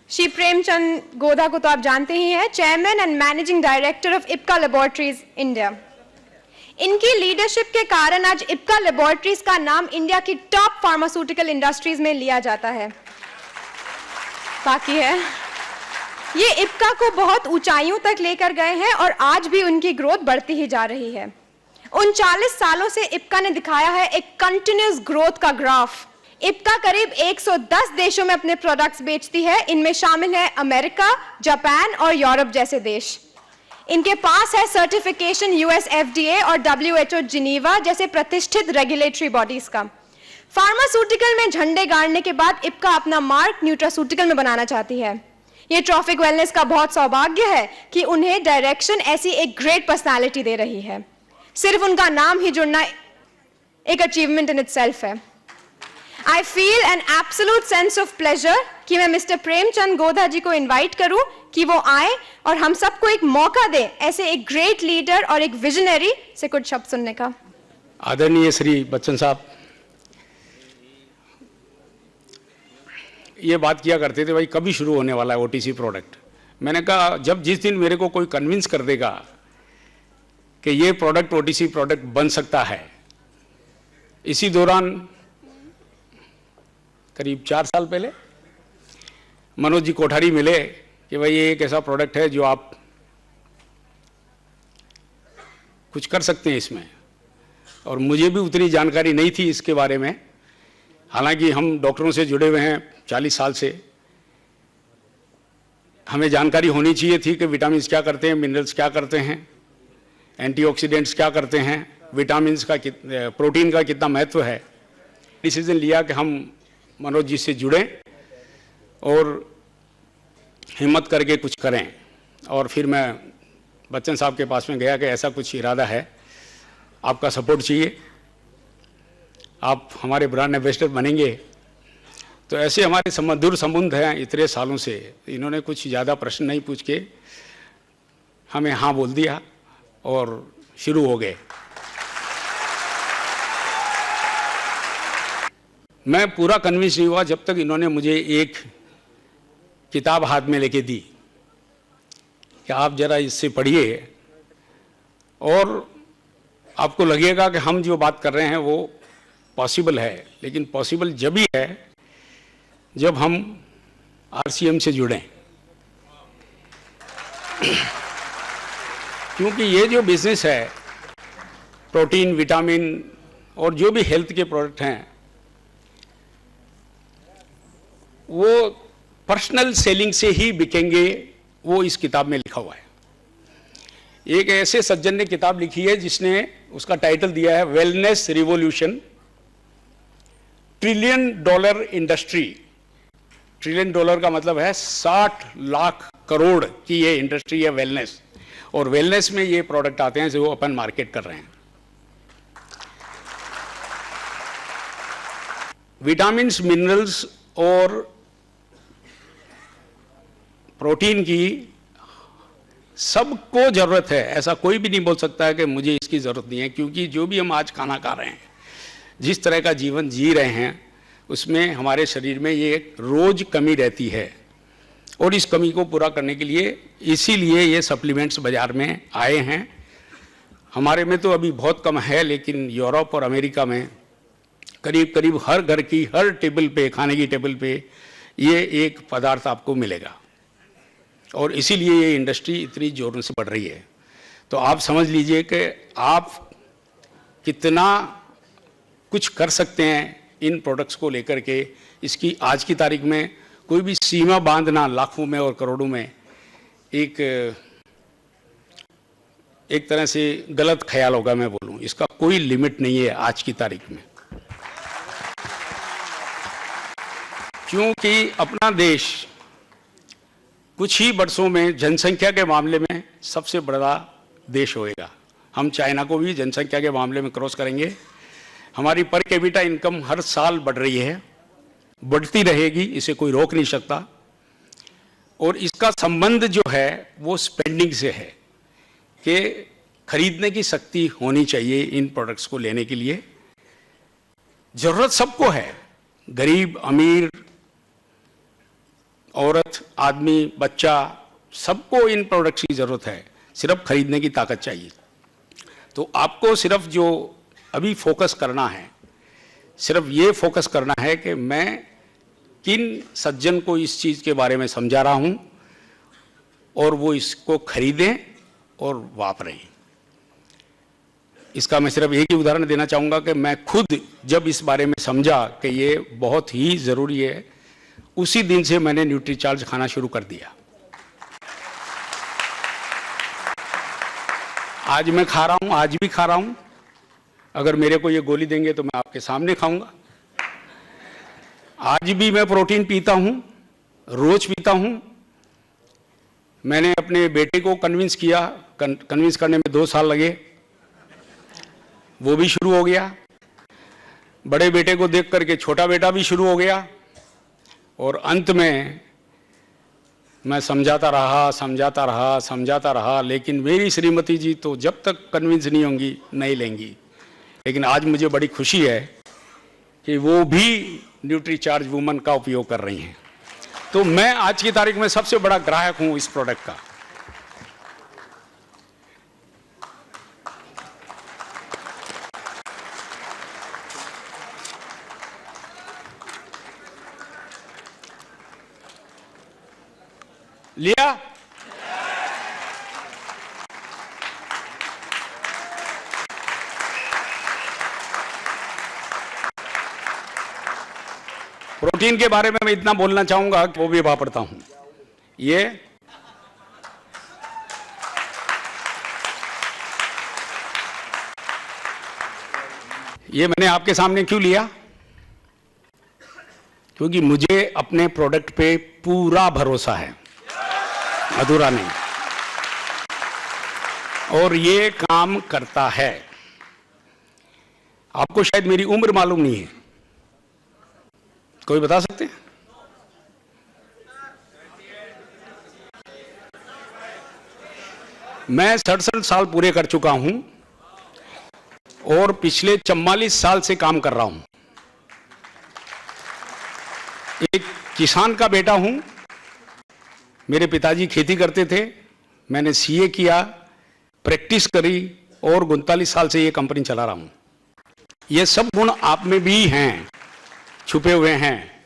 श्री प्रेमचंद गोधा को तो आप जानते ही हैं, chairman and managing director of Ipca laboratories India. इनकी लीडरशिप के कारण आज इप्का लेबोरेटरीज का नाम इंडिया की टॉप फार्मास्यूटिकल इंडस्ट्रीज में लिया जाता है। बाकी है, ये इप्का को बहुत ऊंचाइयों तक लेकर गए हैं और आज भी उनकी ग्रोथ बढ़ती ही जा रही है। 39 सालों से इप्का ने दिखाया है एक कंटिन्यूअस ग्रोथ का ग्राफ। इप्का करीब 110 देशों में अपने प्रोडक्ट्स बेचती है। इनमें शामिल है अमेरिका, जापान और यूरोप जैसे देश। इनके पास है सर्टिफिकेशन यूएस एफडीए और डब्ल्यूएचओ जिनीवा जैसे प्रतिष्ठित रेगुलेटरी बॉडीज का। फार्मास्यूटिकल में झंडे गाड़ने के बाद इप्का अपना मार्क न्यूट्रास्यूटिकल में बनाना चाहती है। ये ट्रॉफिक वेलनेस का बहुत सौभाग्य है कि उन्हें डायरेक्शन ऐसी एक ग्रेट पर्सनालिटी दे रही है। सिर्फ उनका नाम ही जुड़ना एक अचीवमेंट इन इटसेल्फ है। I feel an absolute sense of pleasure कि मैं मिस्टर प्रेमचंद गोधा जी को इनवाइट करूं कि वो आए और हम सबको एक मौका दें ऐसे एक ग्रेट लीडर और एक विजनरी से कुछ शब्द सुनने का। आदरणीय श्री बच्चन साहब, ये बात किया करते थे भाई कभी शुरू होने वाला है ओटीसी प्रोडक्ट। मैंने कहा जब जिस दिन मेरे को कोई कन्विंस कर देगा कि ये प्रोडक्ट ओटीसी प्रोडक्ट बन सकता है। इसी दौरान करीब 4 साल पहले मनोज जी कोठारी मिले कि भाई ये एक ऐसा प्रोडक्ट है जो आप कुछ कर सकते हैं इसमें, और मुझे भी उतनी जानकारी नहीं थी इसके बारे में। हालांकि हम डॉक्टरों से जुड़े हुए हैं 40 साल से, हमें जानकारी होनी चाहिए थी कि विटामिन क्या करते हैं, मिनरल्स क्या करते हैं, एंटीऑक्सीडेंट्स क्या करते हैं, विटामिन का प्रोटीन का कितना महत्व है। डिसीजन लिया कि हम मनोज जी से जुड़ें और हिम्मत करके कुछ करें। और फिर मैं बच्चन साहब के पास में गया कि ऐसा कुछ इरादा है, आपका सपोर्ट चाहिए, आप हमारे ब्रांड एम्बेसडर बनेंगे। तो ऐसे हमारे मधुर संबंध हैं इतने सालों से। इन्होंने कुछ ज़्यादा प्रश्न नहीं पूछ के हमें हाँ बोल दिया और शुरू हो गए। मैं पूरा कन्विंस नहीं हुआ जब तक इन्होंने मुझे एक किताब हाथ में लेके दी कि आप जरा इससे पढ़िए और आपको लगेगा कि हम जो बात कर रहे हैं वो पॉसिबल है। लेकिन पॉसिबल जब ही है जब हम आरसीएम से जुड़ें, क्योंकि ये जो बिजनेस है प्रोटीन, विटामिन और जो भी हेल्थ के प्रोडक्ट हैं वो पर्सनल सेलिंग से ही बिकेंगे, वो इस किताब में लिखा हुआ है। एक ऐसे सज्जन ने किताब लिखी है जिसने उसका टाइटल दिया है wellness revolution, $1 trillion industry. $1 trillion का मतलब है 60 लाख करोड़ की ये इंडस्ट्री है वेलनेस, और वेलनेस में ये प्रोडक्ट आते हैं जो अपन मार्केट कर रहे हैं। विटामिन्स, मिनरल्स और प्रोटीन की सबको जरूरत है। ऐसा कोई भी नहीं बोल सकता है कि मुझे इसकी जरूरत नहीं है, क्योंकि जो भी हम आज खाना खा रहे हैं, जिस तरह का जीवन जी रहे हैं, उसमें हमारे शरीर में ये रोज कमी रहती है। और इस कमी को पूरा करने के लिए इसीलिए ये सप्लीमेंट्स बाजार में आए हैं। हमारे में तो अभी बहुत कम है, लेकिन यूरोप और अमेरिका में करीब करीब हर घर की हर टेबल पे, खाने की टेबल पे ये एक पदार्थ आपको मिलेगा। और इसीलिए ये इंडस्ट्री इतनी जोरों से बढ़ रही है। तो आप समझ लीजिए कि आप कितना कुछ कर सकते हैं इन प्रोडक्ट्स को लेकर के। इसकी आज की तारीख में कोई भी सीमा बांधना लाखों में और करोड़ों में एक तरह से गलत ख्याल होगा, मैं बोलूं। इसका कोई लिमिट नहीं है आज की तारीख में, क्योंकि अपना देश कुछ ही वर्षों में जनसंख्या के मामले में सबसे बड़ा देश होएगा। हम चाइना को भी जनसंख्या के मामले में क्रॉस करेंगे। हमारी पर कैपिटा इनकम हर साल बढ़ रही है, बढ़ती रहेगी, इसे कोई रोक नहीं सकता। और इसका संबंध जो है वो स्पेंडिंग से है कि खरीदने की शक्ति होनी चाहिए इन प्रोडक्ट्स को लेने के लिए। जरूरत सबको है, गरीब, अमीर औरत, आदमी, बच्चा, सबको इन प्रोडक्ट्स की ज़रूरत है, सिर्फ खरीदने की ताकत चाहिए। तो आपको सिर्फ जो अभी फोकस करना है, सिर्फ ये फोकस करना है कि मैं किन सज्जन को इस चीज़ के बारे में समझा रहा हूँ और वो इसको खरीदें और वापरें। इसका मैं सिर्फ एक ही उदाहरण देना चाहूँगा कि मैं खुद जब इस बारे में समझा कि ये बहुत ही ज़रूरी है, उसी दिन से मैंने न्यूट्रीचार्ज खाना शुरू कर दिया। आज मैं खा रहा हूँ, आज भी खा रहा हूँ। अगर मेरे को ये गोली देंगे तो मैं आपके सामने खाऊंगा। आज भी मैं प्रोटीन पीता हूँ, रोज पीता हूँ। मैंने अपने बेटे को कन्विंस किया, कन्विंस करने में 2 साल लगे, वो भी शुरू हो गया। बड़े बेटे को देख करके छोटा बेटा भी शुरू हो गया। और अंत में मैं समझाता रहा, लेकिन मेरी श्रीमती जी तो जब तक कन्विंस नहीं होंगी नहीं लेंगी। लेकिन आज मुझे बड़ी खुशी है कि वो भी न्यूट्रीचार्ज वुमन का उपयोग कर रही हैं। तो मैं आज की तारीख में सबसे बड़ा ग्राहक हूं इस प्रोडक्ट का। लिया? प्रोटीन के बारे में मैं इतना बोलना चाहूंगा कि वो भी वापरता हूं। ये मैंने आपके सामने क्यों लिया? क्योंकि मुझे अपने प्रोडक्ट पे पूरा भरोसा है, अधूरा नहीं। और ये काम करता है। आपको शायद मेरी उम्र मालूम नहीं है, कोई बता सकते हैं? मैं 67 साल पूरे कर चुका हूं और पिछले 44 साल से काम कर रहा हूं। एक किसान का बेटा हूं। मेरे पिताजी खेती करते थे, मैंने सीए किया, प्रैक्टिस करी और 39 साल से ये कंपनी चला रहा हूं। ये सब गुण आप में भी हैं, छुपे हुए हैं।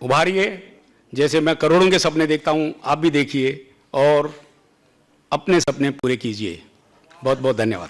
उभारिए। जैसे मैं करोड़ों के सपने देखता हूं, आप भी देखिए और अपने सपने पूरे कीजिए। बहुत बहुत धन्यवाद।